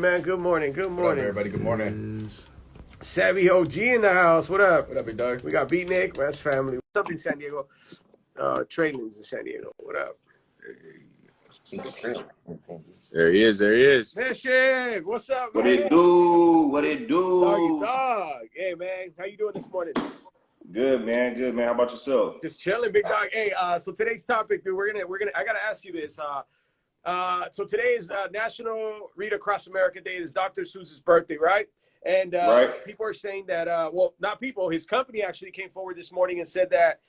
Man, good morning. Good What up, morning. everybody? Good morning. Savvy OG in the house. What up? What up, big dog? We got Beatnik. That's family. What's up in San Diego? Traylon's in San Diego. What up? There he is. There he is. Mischif, what's up, What man? it do? What it Doggy do? dog. Hey, man. How you doing this morning? Good, man. Good, man. How about yourself? Just chilling, big dog. Hey, so today's topic, dude, I gotta ask you this. So today is National Read Across America Day. It's Dr. Seuss's birthday, right? And Right? people are saying that, well, not people, his company actually came forward this morning and said that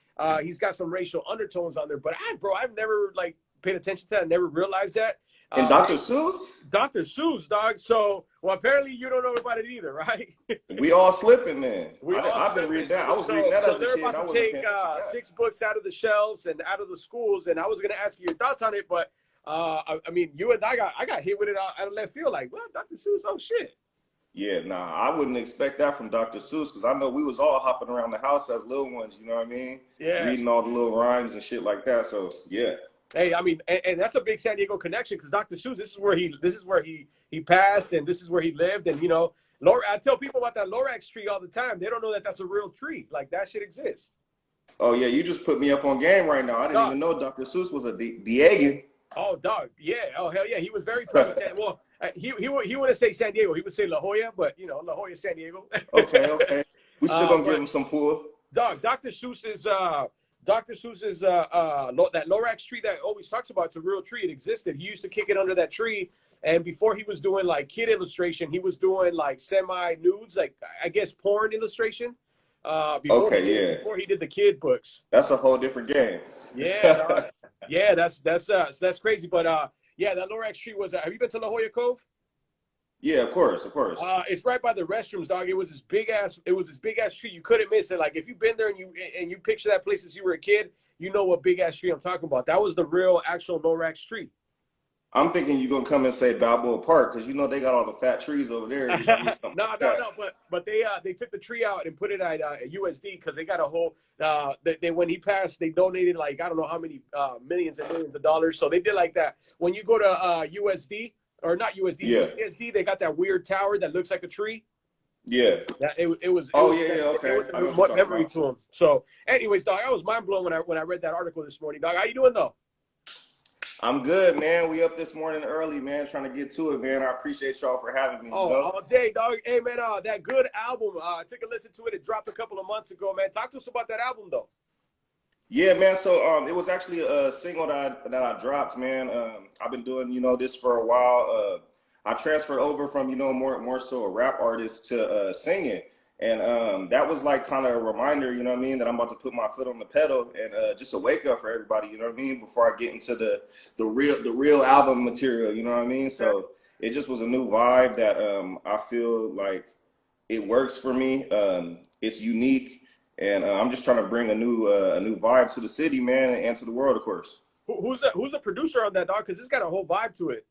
he's got some racial undertones on there. But I've never like paid attention to that. I never realized that. And Dr. Seuss? Dr. Seuss, dog. So, well, apparently you don't know about it either, right? We all slipping, man. I've been slipping. reading that. I was reading that So as a they're kid. about to take 6 books out of the shelves and out of the schools. And I was going to ask you your thoughts on it, but I mean, you and I got hit with it out of left field. Like, well, Dr. Seuss, oh shit. Yeah, nah, I wouldn't expect that from Dr. Seuss because I know we was all hopping around the house as little ones, you know what I mean? Yeah. Reading all the little rhymes and shit like that. So, yeah. Hey, I mean, and that's a big San Diego connection because Dr. Seuss, this is where he passed, and this is where he lived, and you know, I tell people about that Lorax tree all the time. They don't know that that's a real tree. Like that shit exists. Oh, yeah, you just put me up on game right now. I didn't even know Dr. Seuss was a Diegan. Oh, dog. Yeah. Oh, hell yeah. He was very proud. Well, he wouldn't say San Diego. He would say La Jolla, but you know, La Jolla, San Diego. Okay. We still gonna give him some pull. Dog, Dr. Seuss's that Lorax tree that always talks about, it's a real tree. It existed. He used to kick it under that tree. And before he was doing like kid illustration, he was doing like semi-nudes, like I guess porn illustration. Before he did the kid books. That's a whole different game. Yeah, dog. Yeah, that's crazy. But yeah, that Lorax tree was. Have you been to La Jolla Cove? Yeah, of course. It's right by the restrooms, dog. It was this big ass tree. You couldn't miss it. Like if you've been there and you picture that place since you were a kid, you know what big ass tree I'm talking about. That was the real actual Lorax tree. I'm thinking you're gonna come and say Balboa Park because you know they got all the fat trees over there. No. But they took the tree out and put it at USD because they got a whole. They when he passed, they donated like I don't know how many millions and millions of dollars. So they did like that. When you go to USD or not USD, yeah. USD, they got that weird tower that looks like a tree. Yeah. It was. Okay. It was memory to him. So, anyways, dog, I was mind blown when I read that article this morning. Dog, how you doing though? I'm good, man. We up this morning early, man, trying to get to it, man. I appreciate y'all for having me. All day, dog. Hey, man, that good album. I took a listen to it. It dropped a couple of months ago, man. Talk to us about that album, though. Yeah, man. So it was actually a single that I dropped, man. I've been doing, this for a while. I transferred over from, more so a rap artist to singing. And that was like kind of a reminder, you know what I mean, that I'm about to put my foot on the pedal and just a wake up for everybody, you know what I mean, before I get into the real album material, you know what I mean. So it just was a new vibe that I feel like it works for me. It's unique, and I'm just trying to bring a new vibe to the city, man, and to the world, of course. Who's the producer on that, dog? Because it's got a whole vibe to it.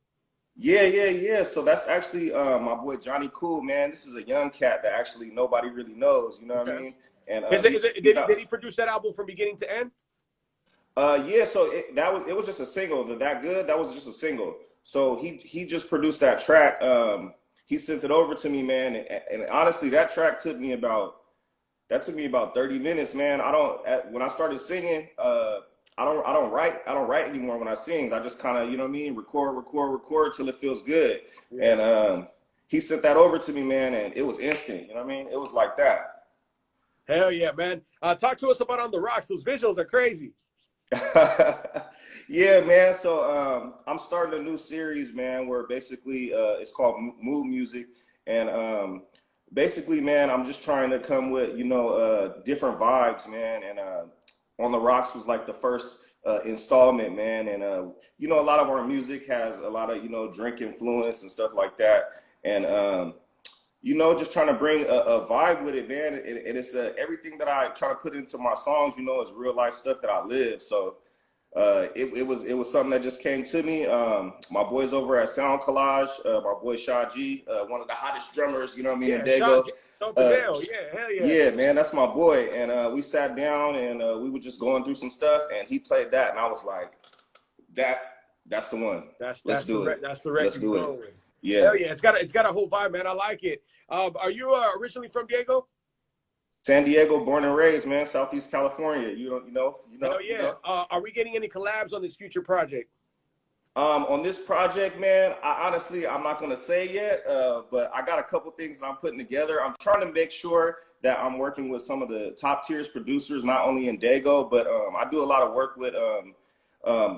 Yeah. So that's actually my boy Johnny Cool, man. This is a young cat that actually nobody really knows, you know what I mean? And did he produce that album from beginning to end? Yeah. So it was just a single. That Good. That was just a single. So he just produced that track. He sent it over to me, man. And honestly, that track took me about 30 minutes, man. When I started singing, I don't write anymore when I sing. I just kind of, you know what I mean, record till it feels good. Yeah. And he sent that over to me, man, and it was instant. You know what I mean? It was like that. Hell yeah, man. Talk to us about On the Rocks. Those visuals are crazy. Yeah, man. So I'm starting a new series, man, where basically it's called Mood Music. And basically, man, I'm just trying to come with, different vibes, man. And On the Rocks was like the first installment, man. And, a lot of our music has a lot of, drink influence and stuff like that. And, just trying to bring a vibe with it, man. And it's everything that I try to put into my songs, is real life stuff that I live. So it was something that just came to me. My boys over at Sound Collage, my boy Shaw G, one of the hottest drummers, you know what I mean, in Dago. Hell yeah. Yeah, man, that's my boy. And we sat down and we were just going through some stuff, and he played that, and I was like, that's the one. Let's do it. That's the record. Let's do it. Yeah. Hell yeah, it's got a whole vibe, man. I like it. Are you originally from Diego? San Diego, born and raised, man. Southeast California. Hell yeah. Are we getting any collabs on this future project? On this project, man, I'm not gonna say yet, but I got a couple things that I'm putting together. I'm trying to make sure that I'm working with some of the top tiers producers, not only in Dago, but I do a lot of work with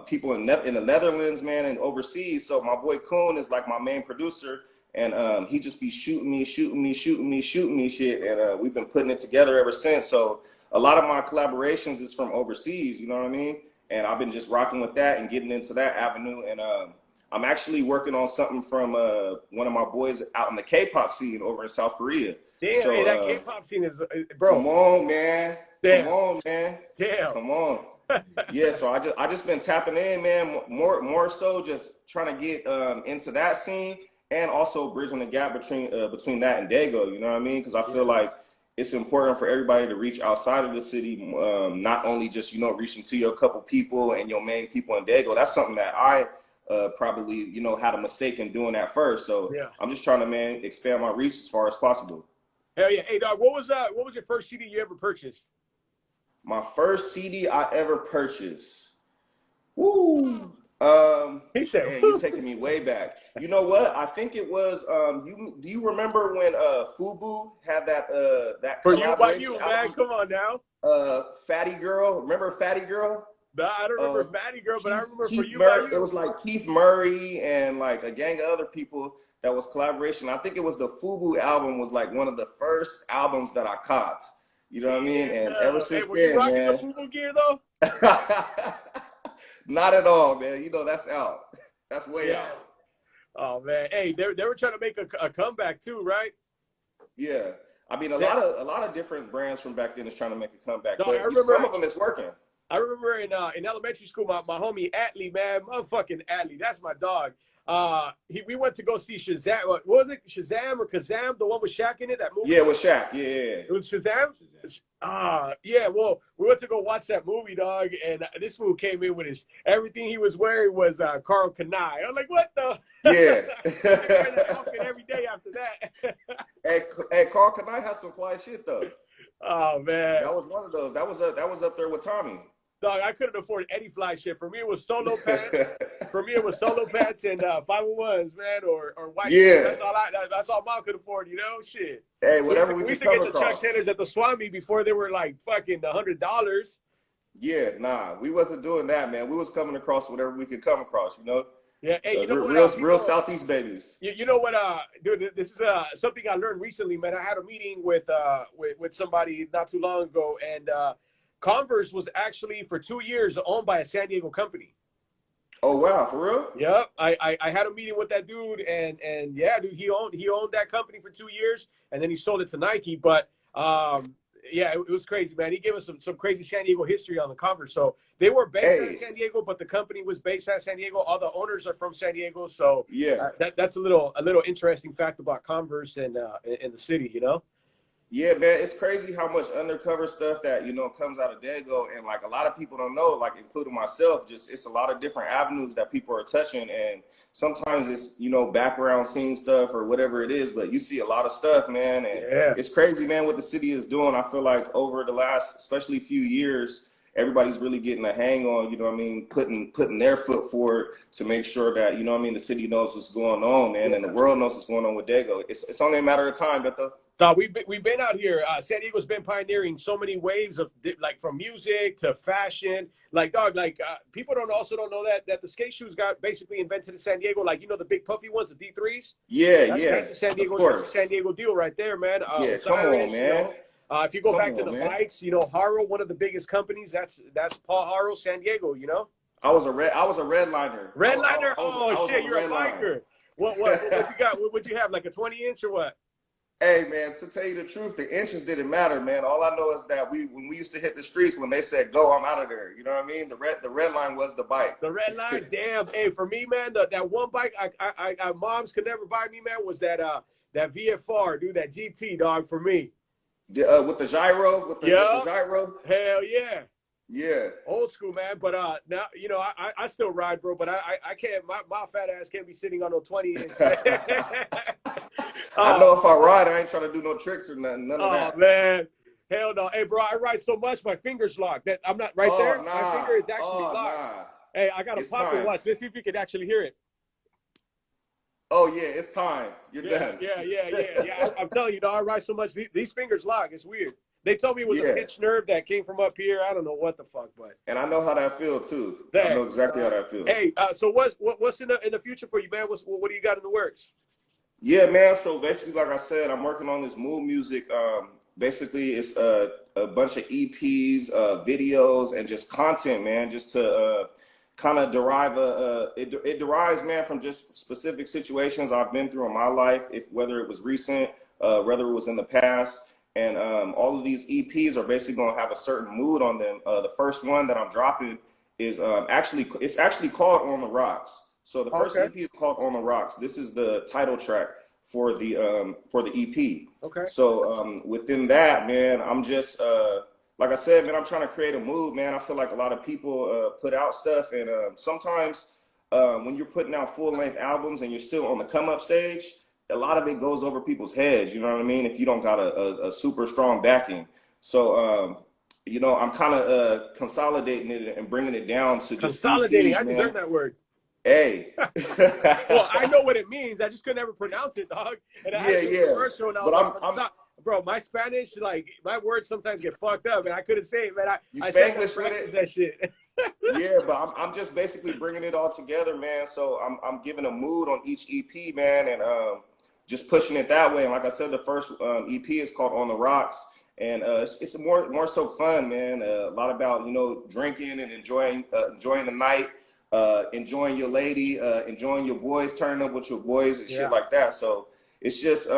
people in the Netherlands, man, and overseas. So my boy Kuhn is like my main producer, and he just be shooting me shit, and we've been putting it together ever since. So a lot of my collaborations is from overseas, you know what I mean? And I've been just rocking with that and getting into that avenue. And I'm actually working on something from one of my boys out in the K-pop scene over in South Korea. Damn, So hey, that K-pop scene is, bro. come on, man. Damn. Come on, man. Damn. Come on. Yeah, so I just been tapping in, man. More so just trying to get into that scene and also bridging the gap between that and Dago. You know what I mean? Because I feel like it's important for everybody to reach outside of the city, not only just, reaching to your couple people and your main people in Dago. That's something that I probably, had a mistake in doing that first. So Yeah. I'm just trying to, man, expand my reach as far as possible. Hell yeah. Hey, dog, what was your first CD you ever purchased? My first CD I ever purchased. Woo. He said, Man, you're taking me way back. You know what? I think it was do you remember when Fubu had that for you by collaboration you, man. album? Come on now. Fatty Girl. Remember Fatty Girl? Nah, I don't remember Uh, Fatty Girl, but I remember for Keith you by Murray. It you. was like Keith Murray and like a gang of other people that was collaboration. I think it was the Fubu album was like one of the first albums that I caught. You know what I mean? And ever Hey, since were you then, rocking man. the Fubu gear though? Not at all, man. That's out. That's way out. Oh man. Hey, they were trying to make a comeback too, right? Yeah. I mean, a lot of different brands from back then is trying to make a comeback, No, but some of them is working. I remember in elementary school, my homie Atlee, man, motherfucking Atlee, that's my dog. We went to go see Shazam. What was it? Shazam or Kazam? The one with Shaq in it, that movie? Yeah, with Shaq. Yeah. It was Shazam? Yeah, well, we went to go watch that movie, dog, and this fool came in with everything he was wearing was Carl Kanai. I'm like, what the? Yeah. Wearing that outfit every day after that. Hey, Carl Kanai has some fly shit though. Oh man, That was one of those. That was up there with Tommy. dog, I couldn't afford any fly shit. For me, it was solo pants. For me, it was solo pants and 501s, man, or white. Yeah. That's all Mom could afford, shit. Hey, whatever we used could to come get the Chuck across. Taylors at the Swami before they were like fucking $100. Yeah, nah, we wasn't doing that, man. We was coming across whatever we could come across, Yeah, hey, you know real, what? real Southeast babies. You know what? Dude, this is something I learned recently, man. I had a meeting with somebody not too long ago, and Converse was actually for 2 years owned by a San Diego company. Oh wow, for real? Yep, I had a meeting with that dude, and yeah, dude, he owned that company for 2 years, and then he sold it to Nike. But yeah, it was crazy, man. He gave us some crazy San Diego history on the Converse. So they were based in San Diego, but the company was based at San Diego. All the owners are from San Diego, so yeah, that's a little interesting fact about Converse and in the city, Yeah, man, it's crazy how much undercover stuff that comes out of Dago, and like a lot of people don't know, like including myself. Just it's a lot of different avenues that people are touching, and sometimes it's background scene stuff or whatever it is. But you see a lot of stuff, man, and it's crazy, man, what the city is doing. I feel like over the last, especially few years, everybody's really getting a hang on, putting their foot forward to make sure that the city knows what's going on, man, and the world knows what's going on with Dago. It's only a matter of time, but Dog, we've been out here. San Diego's been pioneering so many waves of like from music to fashion. Like dog, people don't know that the skate shoes got basically invented in San Diego. Like the big puffy ones, the D3s. Yeah, that's a San Diego. That's a San Diego deal right there, man. Yeah, come on, man. If you go back to the bikes, Haro, one of the biggest companies. That's Paul Haro, San Diego. I was a redliner. Redliner. Oh shit, you're a biker. What you got? What'd you have? Like a 20-inch or what? Hey man, to tell you the truth, the inches didn't matter, man. All I know is that when we used to hit the streets, when they said go, I'm out of there. You know what I mean? The red line was the bike. The red line, damn. Hey, for me, man, that one bike I moms could never buy me, man, was that VFR, dude, that GT, dog, for me. With the gyro, with the gyro. Hell yeah. Yeah. Old school, man. But now you know I still ride, bro. But I can't. My fat ass can't be sitting on no 20 inch. I know if I ride, I ain't trying to do no tricks or nothing. None of Oh that. man, hell no. Hey, bro, I ride so much, my fingers locked. That I'm not right Oh there. My nah. finger is actually Oh locked. nah. Hey, I got to It's pop it. time. Watch. Let's see if you can actually hear it. Oh yeah, it's time. You're Yeah, done. yeah. I'm telling you, dog, I ride so much. These fingers lock. It's weird. They told me it was a Yeah. pinched nerve that came from up here. I don't know what the fuck, but And I know how that feels too. I know that. exactly how that feels. Hey, so what's in the future for you, man? What do you got in the works? Yeah, man. So basically, like I said, I'm working on this mood music. Basically, it's a bunch of EPs, videos, and just content, man. Just to kind of derive it derives, man, from just specific situations I've been through in my life. If whether it was recent, whether it was in the past, and all of these EPs are basically going to have a certain mood on them. The first one that I'm dropping is it's actually called On the Rocks. So the first Okay, EP is called On the Rocks. This is the title track for the EP. okay. So within that, man, I'm just like I said, man, I'm trying to create a mood, man. I feel like a lot of people put out stuff, and sometimes when you're putting out full length albums and you're still on the come up stage, a lot of it goes over people's heads. You know what I mean? If you don't got a super strong backing, so you know, I'm kind of consolidating it and bringing it down to just Consolidating. EPs, I just man. learned that word. Hey. Well, I know what it means. I just could never pronounce it, dog. And I had Yeah, to do a yeah. commercial, and I was But like, I'm bro, my Spanish, like, my words sometimes get fucked up, and I couldn't say it, man. you I said I Spanglish with practice it? that shit. Yeah, but I'm just basically bringing it all together, man. So I'm giving a mood on each EP, man, and just pushing it that way. And like I said, the first EP is called On the Rocks, and it's more so fun, man. A lot about, you know, drinking and enjoying the night, enjoying your lady, enjoying your boys, turning up with your boys and shit Yeah. like that. So it's just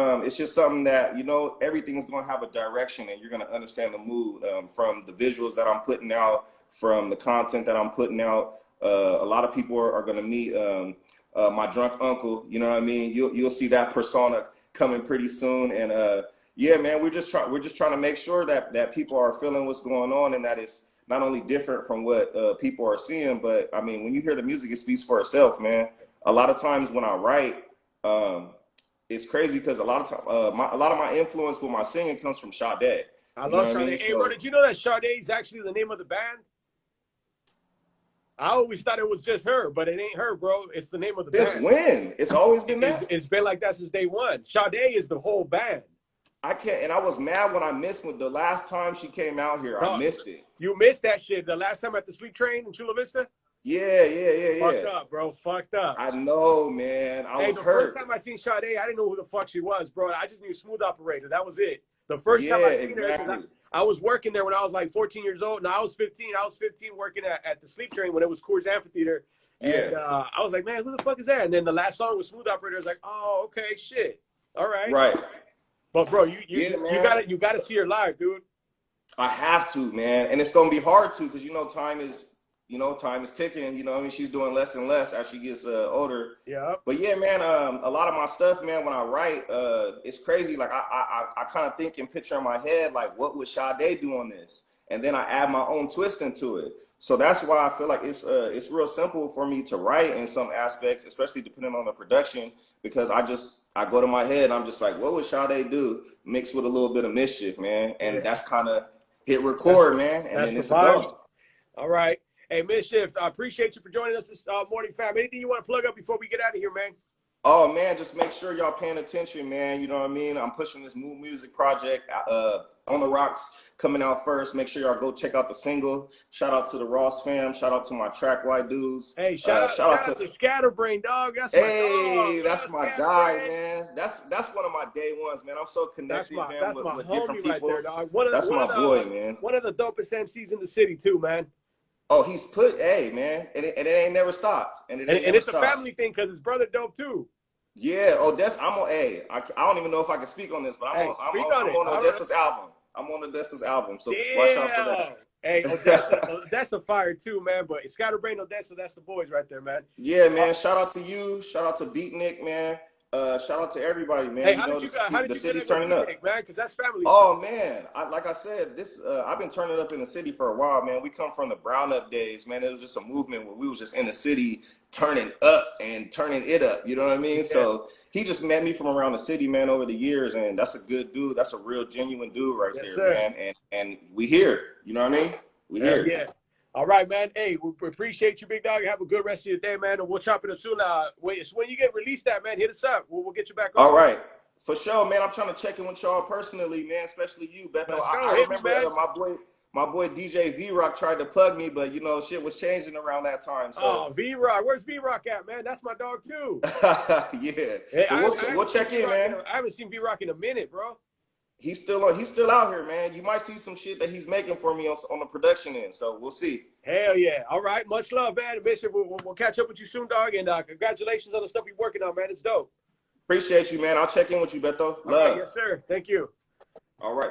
something that, you know, everything's gonna have a direction, and you're gonna understand the mood from the visuals that I'm putting out, from the content that I'm putting out. A lot of people are going to meet my drunk uncle. You know what I mean? You'll see that persona coming pretty soon. And yeah, man, we're just trying to make sure that people are feeling what's going on, and that it's not only different from what people are seeing, but I mean, when you hear the music, it speaks for itself, man. A lot of times when I write, it's crazy because a lot of time, a lot of my influence with my singing comes from Sade. I You know love what I Sade. mean? Hey, bro, So did you know that Sade is actually the name of the band? I always thought it was just her, but it ain't her, bro. It's the name of the since band. when? It's always been that. It's been like that since day one. Sade is the whole band. I can't, and I was mad when I missed with the last time she came out here. I Dog, missed it. you missed that shit the last time at the Sleep Train in Chula Vista? Yeah. Fucked up, bro. Fucked up. I know, man. I Hey, was the first hurt. time I seen Sade, I didn't know who the fuck she was, bro. I just knew Smooth Operator. That was it. The first time Yeah, I seen her, because exactly. I was working there when I was like 14 years old. No, I was 15. I was 15 working at the Sleep Train when it was Coors Amphitheater. Yeah, And I was like, man, who the fuck is that? And then the last song was Smooth Operator. I was like, oh, okay, shit. All right. right. But bro, you Yeah, you, you man. gotta you gotta see her live, dude. I have to, man, and it's gonna be hard to, because time is ticking. You know, I mean, she's doing less and less as she gets older. Yeah. But yeah, man, a lot of my stuff, man, when I write, it's crazy. Like I kind of think and picture in my head, like, what would Sade do on this? And then I add my own twist into it. So that's why I feel like it's real simple for me to write in some aspects, especially depending on the production, because I go to my head and I'm just like, what would Sade do mixed with a little bit of Mischif, man? And Yeah. that's kind of hit That's record, man, and that's then the it's a vibe. go. All right. Hey, Mischif, I appreciate you for joining us this morning, fam. Anything you want to plug up before we get out of here, man? Oh man, just make sure y'all paying attention, man. You know what I mean? I'm pushing this new music project, On the Rocks, coming out first. Make sure y'all go check out the single. Shout out to the Ross fam. Shout out to my track white dudes. Hey, shout out to Scatterbrain, dog. That's my dog. Hey, that's my guy, Scatterbrain. man. That's one of my day ones, man. I'm so connected, man, That's my with different homie right there, people. dog. That's my boy, man. One of the dopest MCs in the city too, man. Oh, hey, man, and it ain't never stopped, and it ain't And never it's a stopped. family thing because his brother dope too. Yeah, Odessa. Hey, I don't even know if I can speak on this, but Hey, speak on I'm it. on All right. Odessa's album. I'm on Odessa's album, so watch out for Damn. that. Hey, Odessa fire too, man. But Scatterbrain, Odessa, that's the boys right there, man. Yeah, Uh, man. Shout out to you. Shout out to Beatnik, man. Shout out to everybody, man. Hey, You know, how did the you get city's into turning up. music, man? Because that's family stuff. Oh man, like I said, this I've been turning up in the city for a while, man. We come from the brown up days, man. It was just a movement where we was just in the city turning up and turning it up. You know what I mean? Yeah. So he just met me from around the city, man, over the years, and that's a good dude. That's a real genuine dude right Yes, there, sir. man. And we here. You know what I mean? We Hell here. yeah. All right, man. Hey, we appreciate you, big dog. Have a good rest of your day, man. And we'll chop it up soon. Wait, so when you get released, that man, hit us up. We'll get you back on. All right. For sure, man. I'm trying to check in with y'all personally, man, especially you, Beto. Let's go. I Hit me, remember man. my boy DJ V-Rock tried to plug me, but you know, shit was changing around that time. So Oh, V-Rock. Where's V-Rock at, man? That's my dog, too. yeah. Hey, We'll check in, man. I haven't seen V-Rock in a minute, bro. He's still out here, man. You might see some shit that he's making for me on the production end. So we'll see. Hell yeah. All right. Much love, man. Mischif, we'll catch up with you soon, dog. And congratulations on the stuff you're working on, man. It's dope. Appreciate you, man. I'll check in with you, Beto. Love. All right, yes, sir. Thank you. All right.